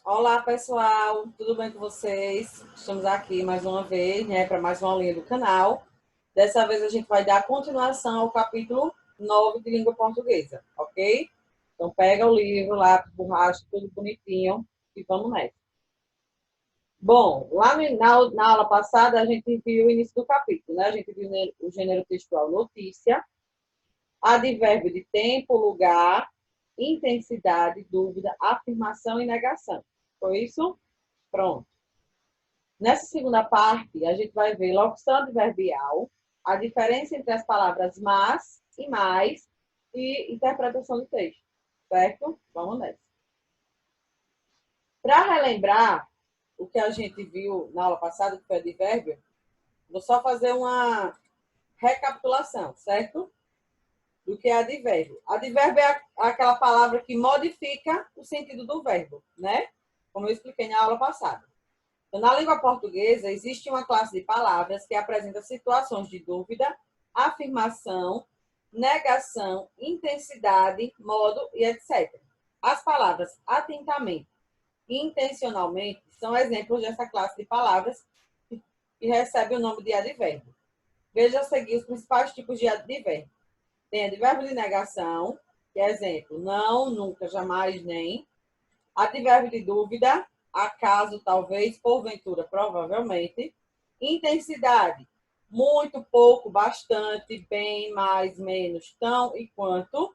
Olá, pessoal, tudo bem com vocês? Estamos aqui mais uma vez, né, para mais uma aulinha do canal. Dessa vez a gente vai dar continuação ao capítulo 9 de língua portuguesa, ok? Então pega o livro, lápis, borracha, tudo bonitinho e vamos nessa. Bom, lá na aula passada a gente viu o início do capítulo, né? A gente viu o gênero textual notícia, advérbio de tempo, lugar, intensidade, dúvida, afirmação e negação. Foi isso? Pronto. Nessa segunda parte, a gente vai ver locução adverbial, a diferença entre as palavras mas e mais e interpretação do texto. Certo? Vamos nessa. Para relembrar o que a gente viu na aula passada, que foi advérbio, vou só fazer uma recapitulação, certo? Do que é advérbio. Advérbio é aquela palavra que modifica o sentido do verbo, né? Como eu expliquei na aula passada. Então, na língua portuguesa, existe uma classe de palavras que apresenta situações de dúvida, afirmação, negação, intensidade, modo e etc. As palavras atentamente e intencionalmente são exemplos dessa classe de palavras que recebe o nome de advérbio. Veja a seguir os principais tipos de advérbio. Tem advérbio de negação, que é exemplo, não, nunca, jamais, nem. Advérbio de dúvida, acaso, talvez, porventura, provavelmente. Intensidade, muito, pouco, bastante, bem, mais, menos, tão e quanto.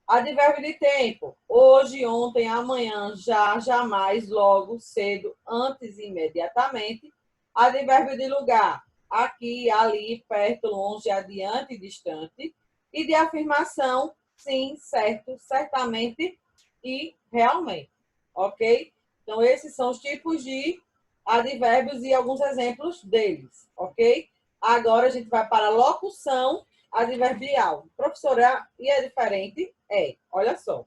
Advérbio de tempo, hoje, ontem, amanhã, já, jamais, logo, cedo, antes, imediatamente. Advérbio de lugar, aqui, ali, perto, longe, adiante, distante. E de afirmação, sim, certo, certamente e realmente. Ok? Então, esses são os tipos de advérbios e alguns exemplos deles. Ok? Agora a gente vai para a locução adverbial. Professora, e é diferente? É, olha só.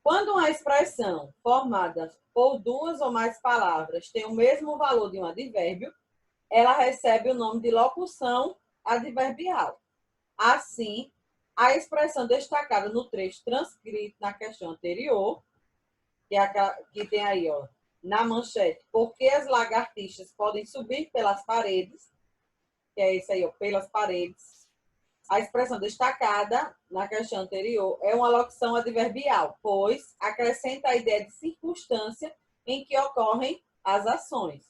Quando uma expressão formada por duas ou mais palavras tem o mesmo valor de um advérbio, ela recebe o nome de locução adverbial. Assim, a expressão destacada no trecho transcrito na questão anterior, que, é aquela, que tem aí, ó, na manchete, porque as lagartixas podem subir pelas paredes, que é isso aí, ó, pelas paredes. A expressão destacada na questão anterior é uma locução adverbial, pois acrescenta a ideia de circunstância em que ocorrem as ações.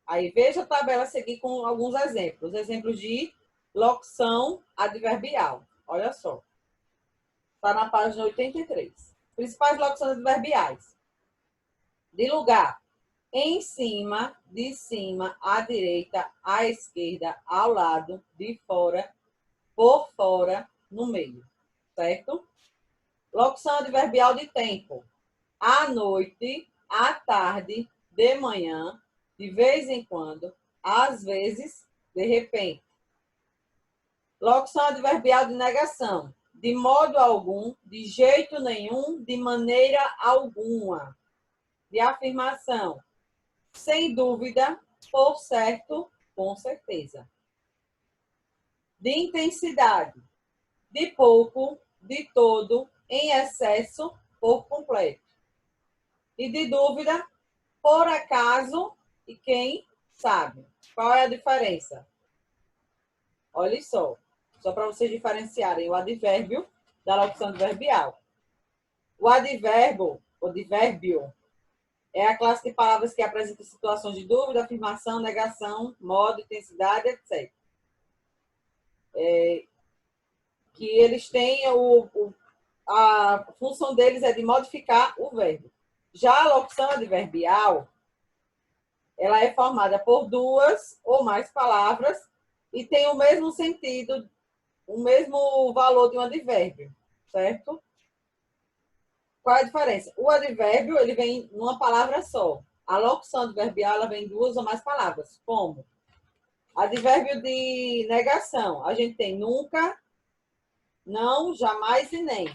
Aí veja a tabela a seguir com alguns exemplos. Exemplos de locução adverbial. Olha só. Está na página 83. Principais locuções adverbiais. De lugar. Em cima, de cima, à direita, à esquerda, ao lado, de fora, por fora, no meio. Certo? Locução adverbial de tempo. À noite, à tarde, de manhã, de vez em quando, às vezes, de repente. Locução adverbial de negação. De modo algum, de jeito nenhum, de maneira alguma. De afirmação. Sem dúvida, por certo, com certeza. De intensidade. De pouco, de todo, em excesso, por completo. E de dúvida, por acaso e quem sabe. Qual é a diferença? Olha só para vocês diferenciarem o advérbio da locução adverbial. O advérbio, é a classe de palavras que apresenta situações de dúvida, afirmação, negação, modo, intensidade, etc. Que eles têm a função deles é de modificar o verbo. Já a locução adverbial, ela é formada por duas ou mais palavras e tem o mesmo sentido, o mesmo valor de um advérbio, certo? Qual é a diferença? O advérbio, ele vem numa palavra só. A locução adverbial, ela vem em duas ou mais palavras. Como? Advérbio de negação. A gente tem nunca, não, jamais e nem.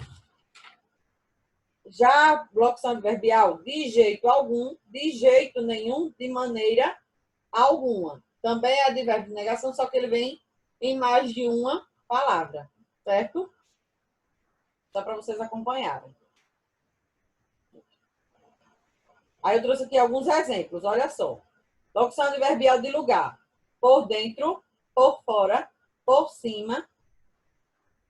Já a locução adverbial, de jeito algum, de jeito nenhum, de maneira alguma. Também é advérbio de negação, só que ele vem em mais de uma palavra, certo? Só para vocês acompanharem. Aí eu trouxe aqui alguns exemplos, olha só. Locução adverbial de lugar. Por dentro, por fora, por cima,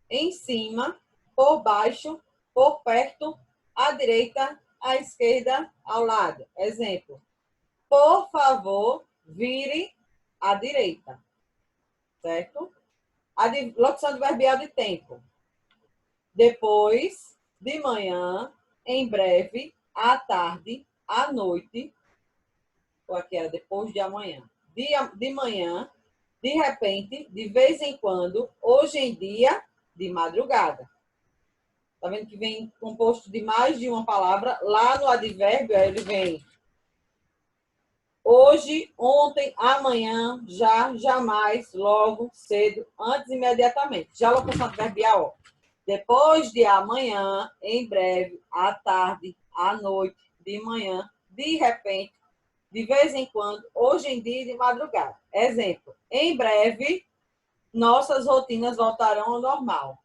em cima, por baixo, por perto, à direita, à esquerda, ao lado. Exemplo. Por favor, vire à direita. Certo? Locução adverbial de tempo. Depois, de manhã, em breve, à tarde, à noite. Ou aqui era depois de amanhã. De manhã, de repente, de vez em quando, hoje em dia, de madrugada. Tá vendo que vem composto de mais de uma palavra? Lá no advérbio, ele vem hoje, ontem, amanhã, já, jamais, logo, cedo, antes, imediatamente. Já a locução adverbial, ó. Depois de amanhã, em breve, à tarde, à noite, de manhã, de repente, de vez em quando, hoje em dia e de madrugada. Exemplo, em breve, nossas rotinas voltarão ao normal.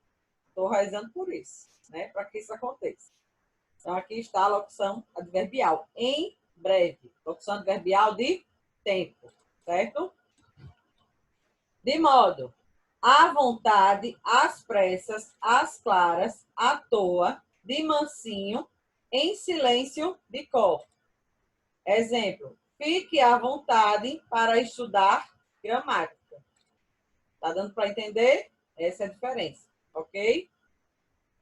Estou rezando por isso, né? Para que isso aconteça. Então, aqui está a locução adverbial. Em breve. Locução adverbial de tempo, certo? De modo, à vontade, às pressas, às claras, à toa, de mansinho, em silêncio, de cor. Exemplo, fique à vontade para estudar gramática. Tá dando para entender? Essa é a diferença, ok?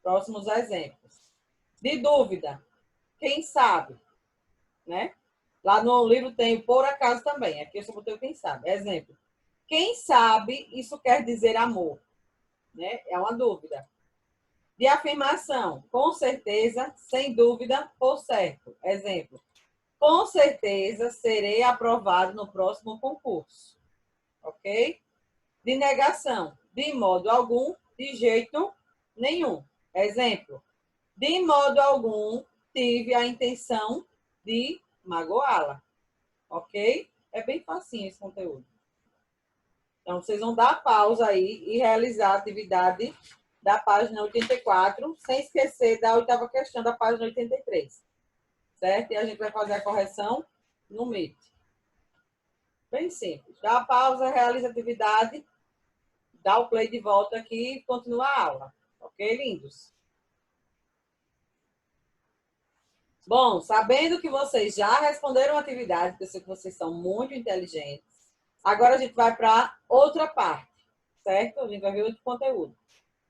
Próximos exemplos. De dúvida, quem sabe, né? Lá no livro tem o por acaso também. Aqui eu só botei o quem sabe. Exemplo. Quem sabe isso quer dizer amor, né? É uma dúvida. De afirmação, com certeza, sem dúvida, por certo. Exemplo. Com certeza serei aprovado no próximo concurso. Ok? De negação, de modo algum, de jeito nenhum. Exemplo. De modo algum, tive a intenção de magoá-la. Ok? É bem facinho esse conteúdo. Então, vocês vão dar pausa aí e realizar a atividade da página 84, sem esquecer da oitava questão da página 83. Certo? E a gente vai fazer a correção no Meet. Bem simples. Dá a pausa, realiza a atividade, dá o play de volta aqui e continua a aula. Ok, lindos? Bom, sabendo que vocês já responderam a atividade, porque eu sei que vocês são muito inteligentes, agora a gente vai para outra parte, certo? A gente vai ver outro conteúdo,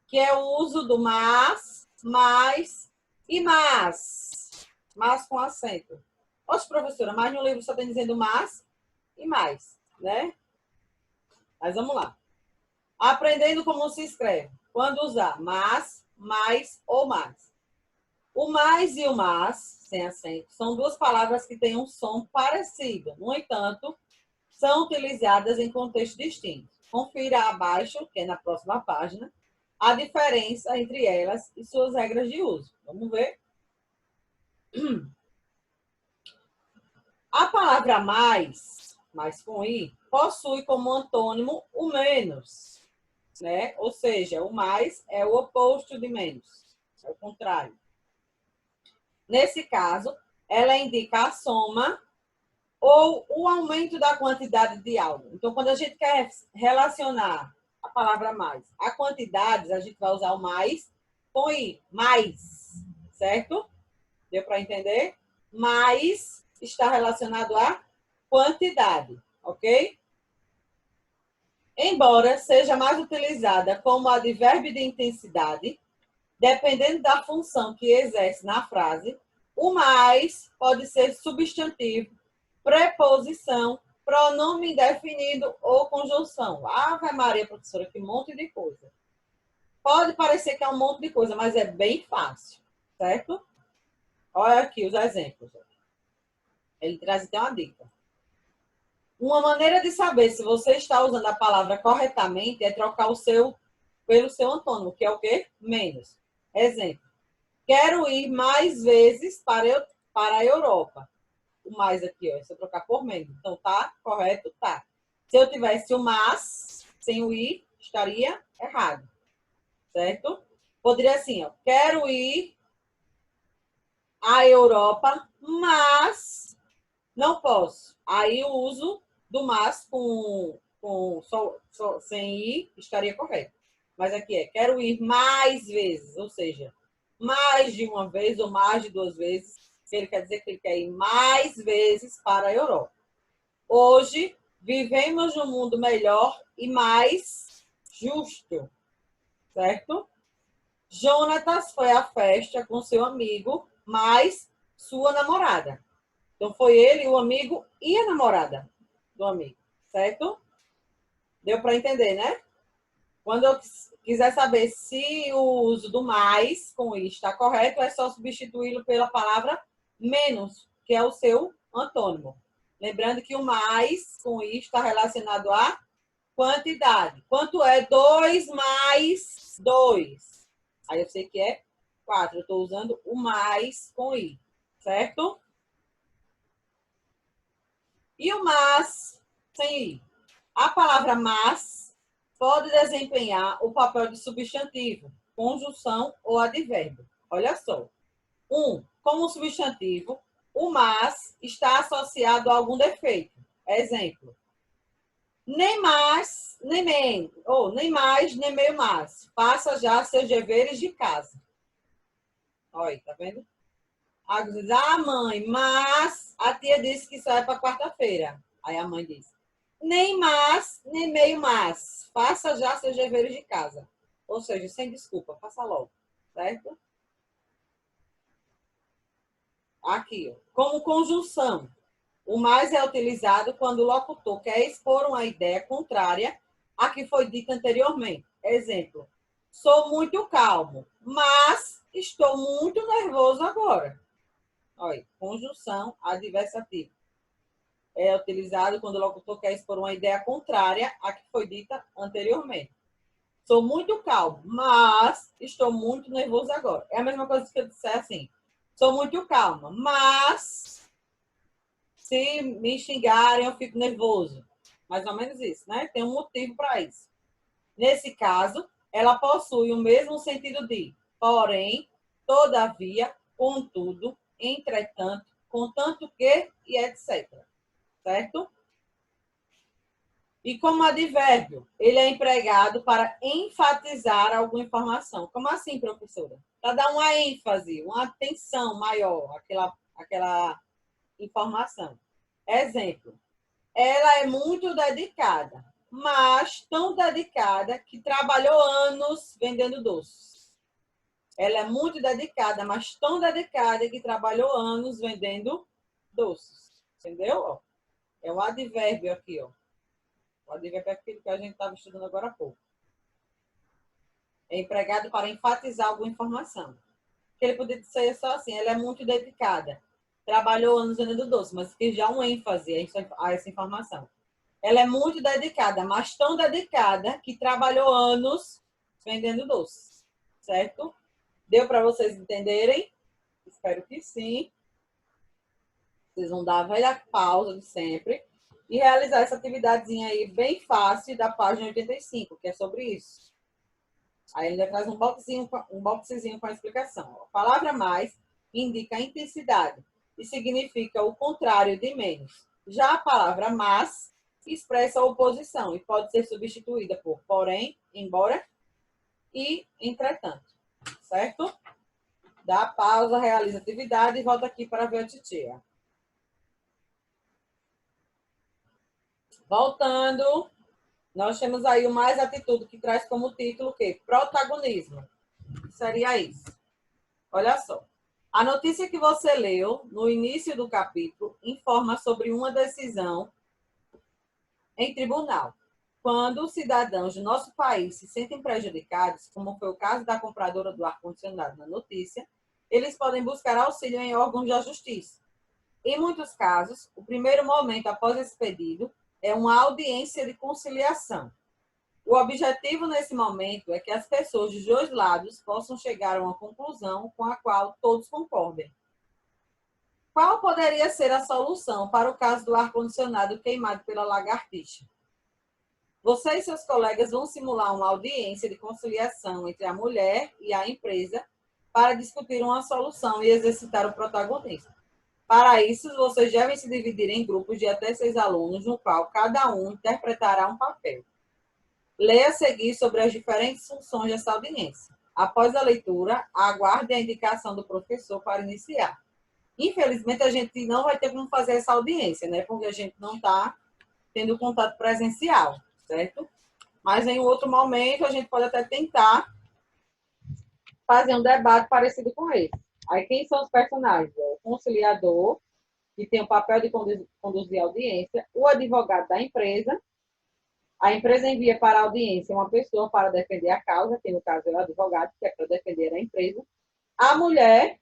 que é o uso do mas, mais e mas. Mas com acento. Poxa, professora, mas no livro só tem dizendo mas e mais, né? Mas vamos lá. Aprendendo como se escreve. Quando usar mas, mais ou mais. O mais e o mas, sem acento, são duas palavras que têm um som parecido. No entanto, são utilizadas em contextos distintos. Confira abaixo, que é na próxima página, a diferença entre elas e suas regras de uso. Vamos ver? A palavra mais com i, possui como antônimo o menos, né? Ou seja, o mais é o oposto de menos, é o contrário. Nesse caso, ela indica a soma ou o aumento da quantidade de algo. Então, quando a gente quer relacionar a palavra mais a quantidades, a gente vai usar o mais com i, mais, certo? Deu para entender? Mais está relacionado à quantidade, ok? Embora seja mais utilizada como advérbio de intensidade, dependendo da função que exerce na frase, o mais pode ser substantivo, preposição, pronome indefinido ou conjunção. Ave Maria, professora, que monte de coisa. Pode parecer que é um monte de coisa, mas é bem fácil, certo? Olha aqui os exemplos. Ele traz até uma dica. Uma maneira de saber se você está usando a palavra corretamente é trocar o seu pelo seu antônimo, que é o quê? Menos. Exemplo. Quero ir mais vezes para a Europa. O mais aqui, ó, se eu trocar por menos. Então, tá correto? Tá. Se eu tivesse o mas, sem o i, estaria errado. Certo? Poderia assim, ó. Quero ir à Europa, mas Não posso. Aí o uso do mas sem ir estaria correto. Mas aqui quero ir mais vezes, ou seja, mais de uma vez ou mais de duas vezes. Ele quer dizer que ele quer ir mais vezes para a Europa. Hoje, vivemos num mundo melhor e mais justo, certo? Jonatas foi à festa com seu amigo, mais sua namorada. Então, foi ele, o amigo e a namorada do amigo, certo? Deu para entender, né? Quando eu quiser saber se o uso do mais com i está correto, é só substituí-lo pela palavra menos, que é o seu antônimo. Lembrando que o mais com i está relacionado à quantidade. Quanto é 2 mais 2? Aí eu sei que é 4. Eu estou usando o mais com i, certo? E o mas sem i? A palavra mas pode desempenhar o papel de substantivo, conjunção ou advérbio. Olha só. Como substantivo, o mas está associado a algum defeito. Exemplo. Nem mais, nem menos, ou nem mais, nem meio mais. Faça já seus deveres de casa. Olha, tá vendo? Aí diz, mãe, mas a tia disse que só é para quarta-feira. Aí a mãe diz, nem mais, nem meio mais. Faça já seus deveres de casa. Ou seja, sem desculpa, faça logo. Certo? Aqui, ó. Como conjunção. O mais é utilizado quando o locutor quer expor uma ideia contrária à que foi dita anteriormente. Exemplo, sou muito calmo, mas estou muito nervoso agora. Olha, conjunção adversativa. É utilizado quando o locutor quer expor uma ideia contrária à que foi dita anteriormente. Sou muito calmo, mas estou muito nervoso agora. É a mesma coisa que eu disser assim. Sou muito calma, mas se me xingarem, eu fico nervoso. Mais ou menos isso, né? Tem um motivo para isso. Nesse caso, ela possui o mesmo sentido de porém, todavia, contudo, entretanto, contanto que e etc. Certo? E como advérbio, ele é empregado para enfatizar alguma informação. Como assim, professora? Para dar uma ênfase, uma atenção maior àquela informação. Exemplo, ela é muito dedicada, mas tão dedicada que trabalhou anos vendendo doces. Ela é muito dedicada, mas tão dedicada que trabalhou anos vendendo doces. Entendeu? É um advérbio aqui, ó. O advérbio é aquilo que a gente estava estudando agora há pouco. É empregado para enfatizar alguma informação. Ele poderia ser só assim, ela é muito dedicada. Trabalhou anos vendendo doce, mas que já um ênfase a essa informação. Ela é muito dedicada, mas tão dedicada que trabalhou anos vendendo doces. Certo? Deu para vocês entenderem? Espero que sim. Vocês vão dar a velha pausa de sempre e realizar essa atividadezinha aí bem fácil da página 85, que é sobre isso. Aí ele traz um boxezinho com a explicação. A palavra mais indica a intensidade e significa o contrário de menos. Já a palavra mas expressa a oposição e pode ser substituída por porém, embora e entretanto. Certo? Dá pausa, realiza a atividade e volta aqui para ver a titia. Voltando, nós temos aí o mais atitude, que traz como título o quê? Protagonismo. Seria isso. Olha só. A notícia que você leu no início do capítulo informa sobre uma decisão em tribunal. Quando os cidadãos do nosso país se sentem prejudicados, como foi o caso da compradora do ar-condicionado na notícia, eles podem buscar auxílio em órgãos da justiça. Em muitos casos, o primeiro momento após esse pedido é uma audiência de conciliação. O objetivo nesse momento é que as pessoas dos dois lados possam chegar a uma conclusão com a qual todos concordem. Qual poderia ser a solução para o caso do ar-condicionado queimado pela lagartixa? Você e seus colegas vão simular uma audiência de conciliação entre a mulher e a empresa para discutir uma solução e exercitar o protagonismo. Para isso, vocês devem se dividir em grupos de até 6 alunos, no qual cada um interpretará um papel. Leia a seguir sobre as diferentes funções dessa audiência. Após a leitura, aguarde a indicação do professor para iniciar. Infelizmente, a gente não vai ter como fazer essa audiência, né? Porque a gente não está tendo contato presencial, certo? Mas em outro momento, a gente pode até tentar fazer um debate parecido com esse. Aí, quem são os personagens? O conciliador, que tem o papel de conduzir a audiência, o advogado da empresa. A empresa envia para a audiência uma pessoa para defender a causa, que no caso é o advogado, que é para defender a empresa. A mulher,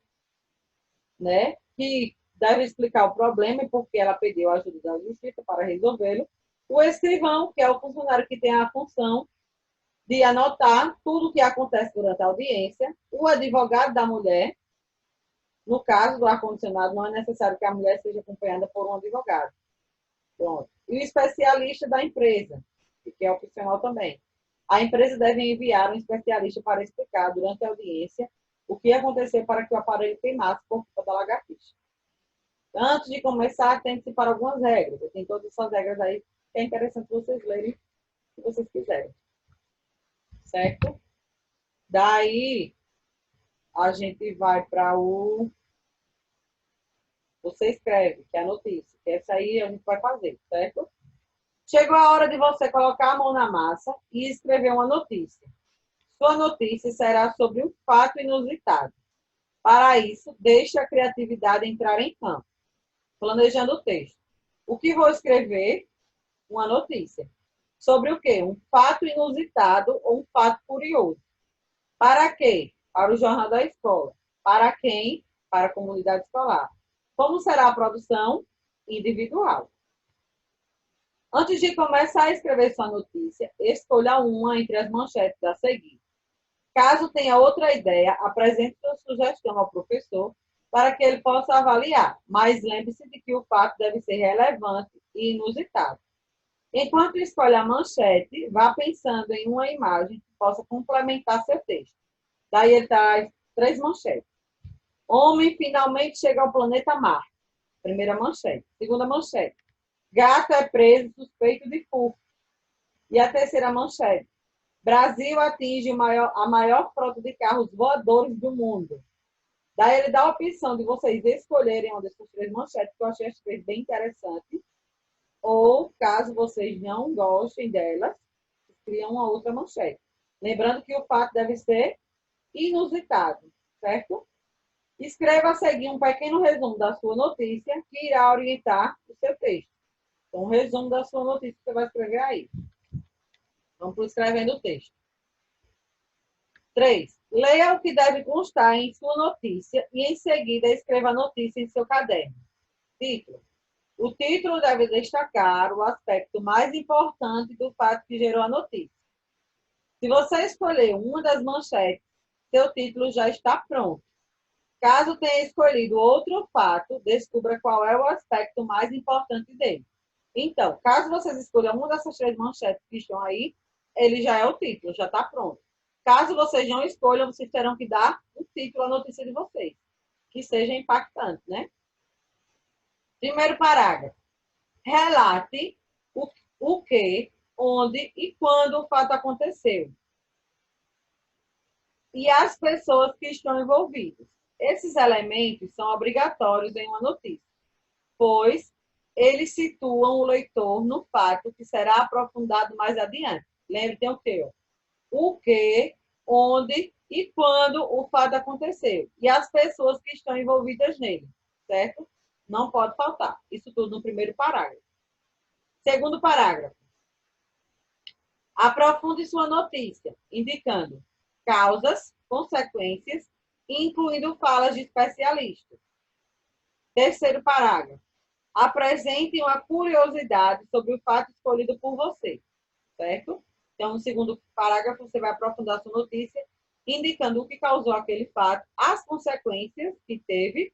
né, que deve explicar o problema e por que ela pediu a ajuda da justiça para resolvê-lo. O escrivão, que é o funcionário que tem a função de anotar tudo o que acontece durante a audiência. O advogado da mulher, no caso do ar-condicionado, não é necessário que a mulher seja acompanhada por um advogado. Pronto. E o especialista da empresa, que é opcional também. A empresa deve enviar um especialista para explicar durante a audiência o que aconteceu para que o aparelho queimasse por culpa da lagartixa. Antes de começar, tem que se para algumas regras. Tem todas essas regras aí, que é interessante vocês lerem, se vocês quiserem. Certo? Daí, a gente vai para o... Você escreve, que é a notícia. Que essa aí a gente vai fazer, certo? Chegou a hora de você colocar a mão na massa e escrever uma notícia. Sua notícia será sobre um fato inusitado. Para isso, deixe a criatividade entrar em campo, planejando o texto. O que vou escrever? Uma notícia. Sobre o quê? Um fato inusitado ou um fato curioso. Para quê? Para o jornal da escola. Para quem? Para a comunidade escolar. Como será a produção? Individual. Antes de começar a escrever sua notícia, escolha uma entre as manchetes a seguir. Caso tenha outra ideia, apresente sua sugestão ao professor para que ele possa avaliar, mas lembre-se de que o fato deve ser relevante e inusitado. Enquanto escolhe a manchete, vá pensando em uma imagem que possa complementar seu texto. Daí ele traz 3 manchetes. Homem finalmente chega ao planeta Marte. Primeira manchete. Segunda manchete. Gato é preso suspeito de furto. E a terceira manchete. Brasil atinge a maior frota de carros voadores do mundo. Daí ele dá a opção de vocês escolherem uma dessas 3 manchetes, que eu achei as 3 bem interessantes. Ou, caso vocês não gostem delas, criam uma outra manchete. Lembrando que o fato deve ser inusitado, certo? Escreva a seguir um pequeno resumo da sua notícia, que irá orientar o seu texto. Então, um resumo da sua notícia que você vai escrever aí. Vamos para escrevendo o texto. 3. Leia o que deve constar em sua notícia e, em seguida, escreva a notícia em seu caderno. Título. O título deve destacar o aspecto mais importante do fato que gerou a notícia. Se você escolher uma das manchetes, seu título já está pronto. Caso tenha escolhido outro fato, descubra qual é o aspecto mais importante dele. Então, caso vocês escolham uma dessas 3 manchetes que estão aí, ele já é o título, já está pronto. Caso vocês não escolham, vocês terão que dar o título à notícia de vocês, que seja impactante, né? Primeiro parágrafo. Relate o que, onde e quando o fato aconteceu. E as pessoas que estão envolvidas. Esses elementos são obrigatórios em uma notícia, pois eles situam o leitor no fato que será aprofundado mais adiante. Lembre, tem o quê? O que, onde e quando o fato aconteceu. E as pessoas que estão envolvidas nele, certo? Não pode faltar. Isso tudo no primeiro parágrafo. Segundo parágrafo. Aprofunde sua notícia, indicando causas, consequências, incluindo falas de especialistas. Terceiro parágrafo. Apresente uma curiosidade sobre o fato escolhido por você, certo? Então, no segundo parágrafo, você vai aprofundar sua notícia, indicando o que causou aquele fato, as consequências que teve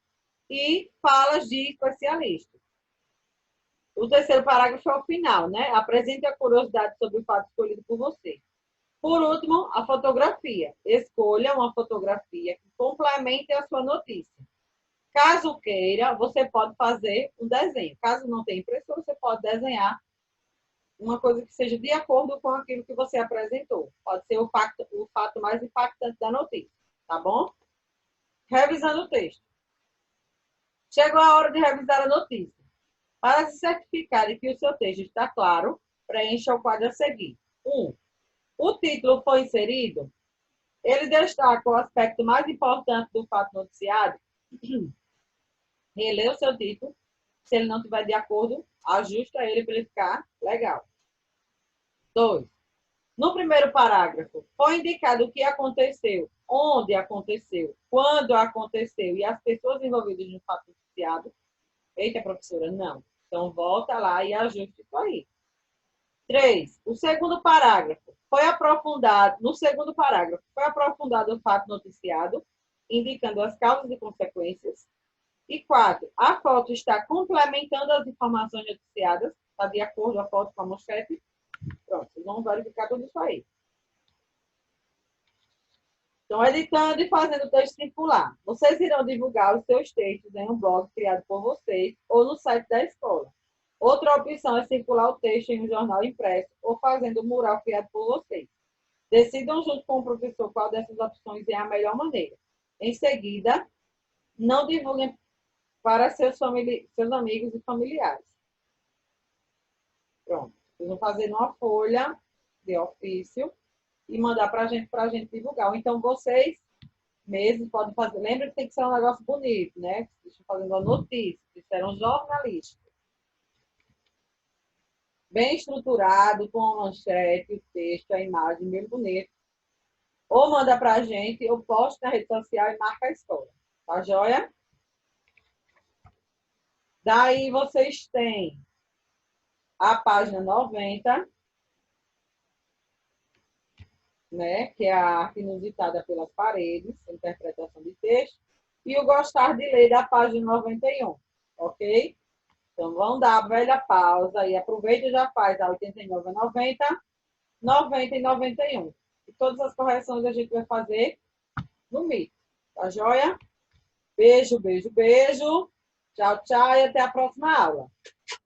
e falas de especialistas. O terceiro parágrafo é o final, né? Apresente a curiosidade sobre o fato escolhido por você. Por último, a fotografia. Escolha uma fotografia que complemente a sua notícia. Caso queira, você pode fazer um desenho. Caso não tenha impressora, você pode desenhar uma coisa que seja de acordo com aquilo que você apresentou. Pode ser o fato mais impactante da notícia, tá bom? Revisando o texto. Chegou a hora de revisar a notícia. Para se certificar de que o seu texto está claro, preencha o quadro a seguir. 1. O título foi inserido? Ele destaca o aspecto mais importante do fato noticiado? Relê o seu título. Se ele não estiver de acordo, ajusta ele para ele ficar legal. 2. No primeiro parágrafo, foi indicado o que aconteceu, onde aconteceu, quando aconteceu e as pessoas envolvidas no fato noticiado. Eita, professora, não. Então, volta lá e ajuste isso aí. 3. O segundo parágrafo. No segundo parágrafo, foi aprofundado o fato noticiado, indicando as causas e consequências. E 4. A foto está complementando as informações noticiadas, está de acordo a foto com a manchete. Pronto, vocês vão verificar tudo isso aí. Então, editando e fazendo o texto circular. Vocês irão divulgar os seus textos em um blog criado por vocês ou no site da escola. Outra opção é circular o texto em um jornal impresso ou fazendo um mural criado por vocês. Decidam junto com o professor qual dessas opções é a melhor maneira. Em seguida, não divulguem para seus amigos e familiares. Pronto. Vocês vão fazer numa folha de ofício e mandar para a gente divulgar. Ou então, vocês mesmos podem fazer. Lembra que tem que ser um negócio bonito, né? Vocês estão fazendo a notícia, vocês serão jornalistas. Bem estruturado, com a manchete, o texto, a imagem, bem bonito. Ou manda para a gente, ou posta na rede social e marca a escola. Tá joia? Daí vocês têm a página 90, né, que é a arte inusitada pelas paredes, interpretação de texto, e o gostar de ler da página 91, ok? Então, vão dar a velha pausa e aproveita e já faz a 89 a 90, 90 e 91. E todas as correções a gente vai fazer no Meet. Tá joia? Beijo, beijo, beijo. Tchau, tchau e até a próxima aula.